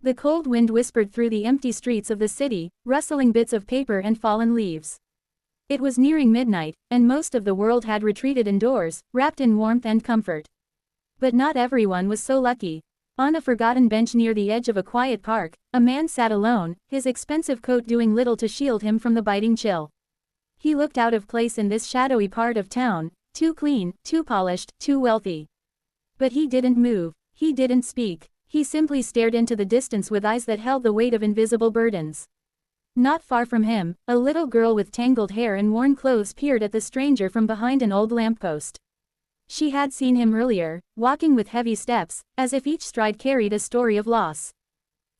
The cold wind whispered through the empty streets of the city, rustling bits of paper and fallen leaves. It was nearing midnight, and most of the world had retreated indoors, wrapped in warmth and comfort. But not everyone was so lucky. On a forgotten bench near the edge of a quiet park, a man sat alone, his expensive coat doing little to shield him from the biting chill. He looked out of place in this shadowy part of town, too clean, too polished, too wealthy. But he didn't move, he didn't speak, he simply stared into the distance with eyes that held the weight of invisible burdens. Not far from him, a little girl with tangled hair and worn clothes peered at the stranger from behind an old lamppost. She had seen him earlier, walking with heavy steps, as if each stride carried a story of loss.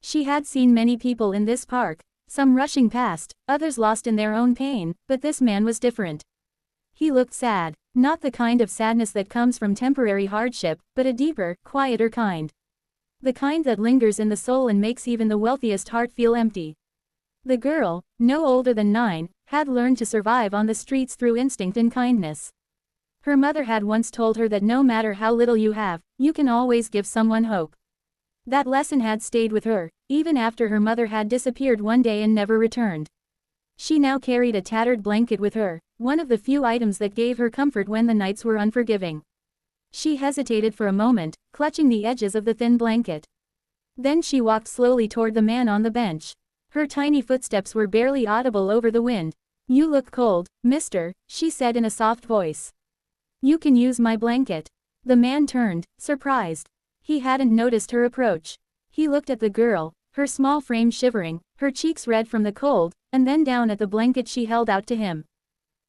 She had seen many people in this park, some rushing past, others lost in their own pain, but this man was different. He looked sad, not the kind of sadness that comes from temporary hardship, but a deeper, quieter kind. The kind that lingers in the soul and makes even the wealthiest heart feel empty. The girl, no older than 9, had learned to survive on the streets through instinct and kindness. Her mother had once told her that no matter how little you have, you can always give someone hope. That lesson had stayed with her, even after her mother had disappeared one day and never returned. She now carried a tattered blanket with her, one of the few items that gave her comfort when the nights were unforgiving. She hesitated for a moment, clutching the edges of the thin blanket. Then she walked slowly toward the man on the bench. Her tiny footsteps were barely audible over the wind. "You look cold, mister," she said in a soft voice. "You can use my blanket." The man turned, surprised. He hadn't noticed her approach. He looked at the girl, her small frame shivering, her cheeks red from the cold, and then down at the blanket she held out to him.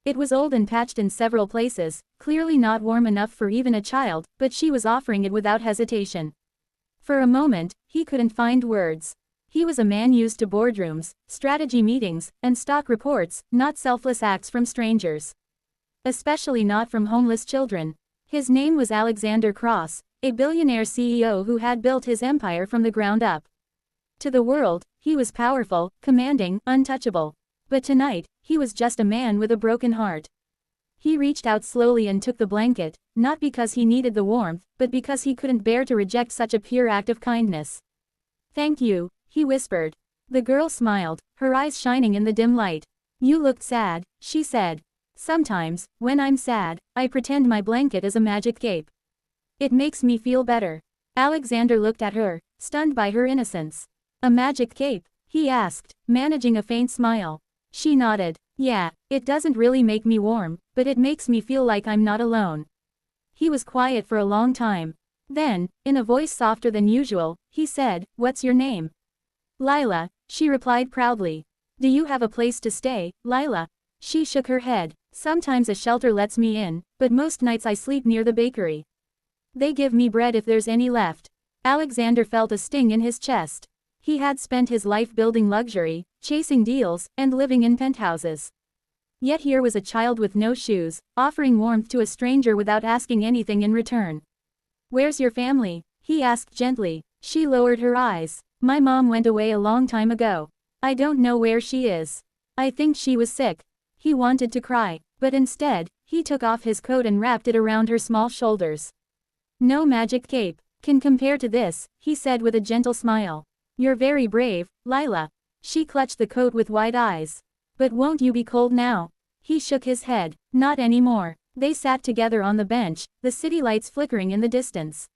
It was old and patched in several places, clearly not warm enough for even a child, but she was offering it without hesitation. For a moment, he couldn't find words. He was a man used to boardrooms, strategy meetings, and stock reports, not selfless acts from strangers. Especially not from homeless children. His name was Alexander Cross, a billionaire CEO who had built his empire from the ground up. To the world, he was powerful, commanding, untouchable. But tonight, he was just a man with a broken heart. He reached out slowly and took the blanket, not because he needed the warmth, but because he couldn't bear to reject such a pure act of kindness. "Thank you," he whispered. The girl smiled, her eyes shining in the dim light. "You looked sad," she said. "Sometimes, when I'm sad, I pretend my blanket is a magic cape. It makes me feel better." Alexander looked at her, stunned by her innocence. "A magic cape?" he asked, managing a faint smile. She nodded. "Yeah, it doesn't really make me warm, but it makes me feel like I'm not alone." He was quiet for a long time. Then, in a voice softer than usual, he said, "What's your name?" "Lila," she replied proudly. "Do you have a place to stay, Lila?" She shook her head. "Sometimes a shelter lets me in, but most nights I sleep near the bakery. They give me bread if there's any left." Alexander felt a sting in his chest. He had spent his life building luxury, chasing deals, and living in penthouses. Yet here was a child with no shoes, offering warmth to a stranger without asking anything in return. "Where's your family?" he asked gently. She lowered her eyes. "My mom went away a long time ago. I don't know where she is. I think she was sick." He wanted to cry, but instead, he took off his coat and wrapped it around her small shoulders. "No magic cape can compare to this," he said with a gentle smile. "You're very brave, Lila." She clutched the coat with wide eyes. "But won't you be cold now?" He shook his head. "Not anymore." They sat together on the bench, the city lights flickering in the distance.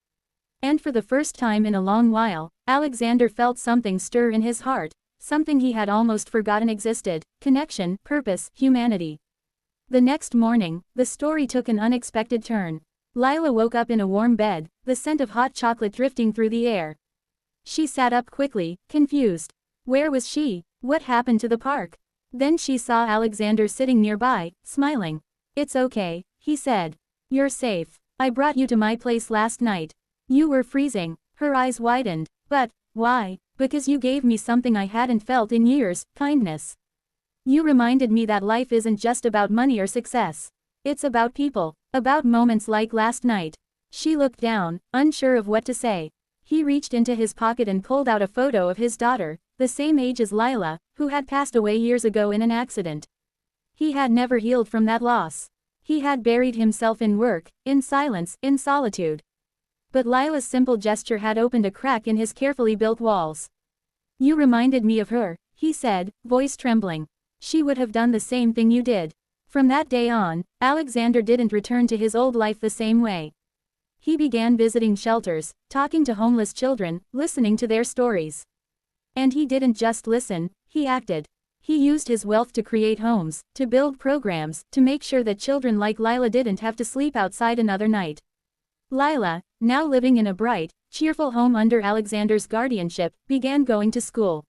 And for the first time in a long while, Alexander felt something stir in his heart, something he had almost forgotten existed: connection, purpose, humanity. The next morning, the story took an unexpected turn. Lila woke up in a warm bed, the scent of hot chocolate drifting through the air. She sat up quickly, confused. Where was she? What happened to the park? Then she saw Alexander sitting nearby, smiling. "It's okay," he said. "You're safe. I brought you to my place last night. You were freezing." Her eyes widened. "But, why?" "Because you gave me something I hadn't felt in years: kindness. You reminded me that life isn't just about money or success. It's about people, about moments like last night." She looked down, unsure of what to say. He reached into his pocket and pulled out a photo of his daughter, the same age as Lila, who had passed away years ago in an accident. He had never healed from that loss. He had buried himself in work, in silence, in solitude. But Lila's simple gesture had opened a crack in his carefully built walls. You reminded me of her, he said, voice trembling. She would have done the same thing you did. From that day on, Alexander didn't return to his old life the same way. He began visiting shelters, talking to homeless children, listening to their stories. And he didn't just listen, he acted. He used his wealth to create homes, to build programs, to make sure that children like Lila didn't have to sleep outside another night. Lila, now living in a bright, cheerful home under Alexander's guardianship, began going to school.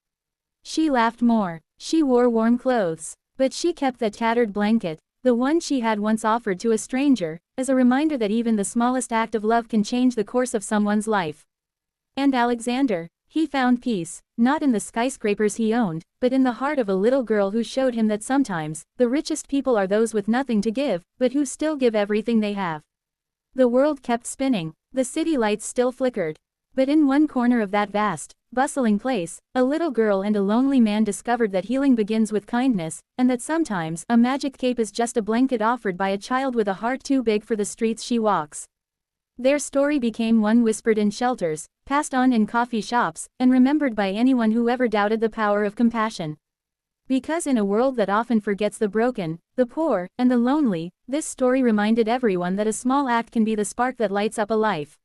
She laughed more. She wore warm clothes. But she kept the tattered blanket, the one she had once offered to a stranger, as a reminder that even the smallest act of love can change the course of someone's life. And Alexander, he found peace, not in the skyscrapers he owned, but in the heart of a little girl who showed him that sometimes, the richest people are those with nothing to give, but who still give everything they have. The world kept spinning, the city lights still flickered. But in one corner of that vast, bustling place, a little girl and a lonely man discovered that healing begins with kindness, and that sometimes, a magic cape is just a blanket offered by a child with a heart too big for the streets she walks. Their story became one whispered in shelters, passed on in coffee shops, and remembered by anyone who ever doubted the power of compassion. Because in a world that often forgets the broken, the poor, and the lonely, this story reminded everyone that a small act can be the spark that lights up a life.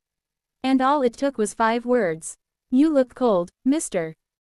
And all it took was 5 words. You look cold, mister.